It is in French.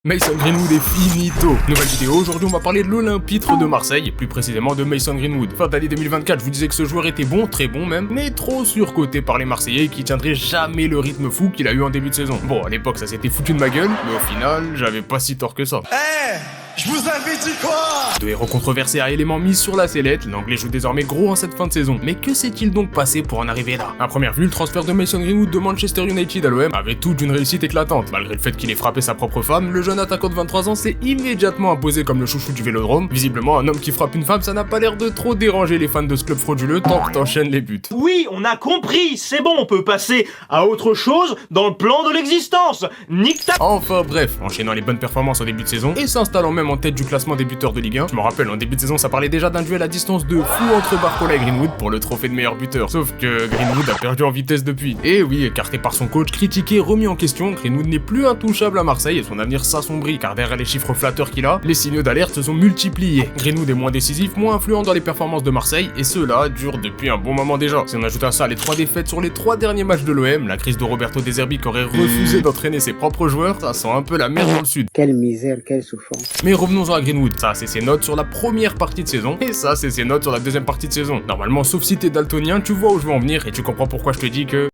Mason Greenwood est finito. Nouvelle vidéo, aujourd'hui on va parler de l'Olympitre de Marseille, et plus précisément de Mason Greenwood. Fin d'année 2024, je vous disais que ce joueur était bon, très bon même, mais trop surcoté par les Marseillais qui tiendraient jamais le rythme fou qu'il a eu en début de saison. Bon, à l'époque ça s'était foutu de ma gueule, mais au final, j'avais pas si tort que ça. Je vous avais dit quoi? De héros controversé à éléments mis sur la sellette, l'anglais joue désormais gros en cette fin de saison. Mais que s'est-il donc passé pour en arriver là? À première vue, le transfert de Mason Greenwood de Manchester United à l'OM avait tout d'une réussite éclatante. Malgré le fait qu'il ait frappé sa propre femme, le jeune attaquant de 23 ans s'est immédiatement imposé comme le chouchou du vélodrome. Visiblement, un homme qui frappe une femme, ça n'a pas l'air de trop déranger les fans de ce club frauduleux tant que t'enchaînes les buts. Oui, on a compris, c'est bon, on peut passer à autre chose dans le plan de l'existence. Nique ta... Enfin bref, enchaînant les bonnes performances en début de saison et s'installant même en tête du classement des buteurs de Ligue 1. Je me rappelle, en début de saison, ça parlait déjà d'un duel à distance de fou entre Barcola et Greenwood pour le trophée de meilleur buteur. Sauf que Greenwood a perdu en vitesse depuis. Et oui, écarté par son coach, critiqué, remis en question, Greenwood n'est plus intouchable à Marseille et son avenir s'assombrit car derrière les chiffres flatteurs qu'il a, les signaux d'alerte se sont multipliés. Greenwood est moins décisif, moins influent dans les performances de Marseille et cela dure depuis un bon moment déjà. Si on ajoute à ça les 3 défaites sur les 3 derniers matchs de l'OM, la crise de Roberto De Zerbi qui aurait refusé d'entraîner ses propres joueurs, ça sent un peu la merde dans le sud. Quelle misère, quelle souffrance. Mais revenons-en à Greenwood, ça c'est ses notes sur la première partie de saison, et ça c'est ses notes sur la deuxième partie de saison. Normalement, sauf si t'es daltonien, tu vois où je veux en venir et tu comprends pourquoi je te dis que...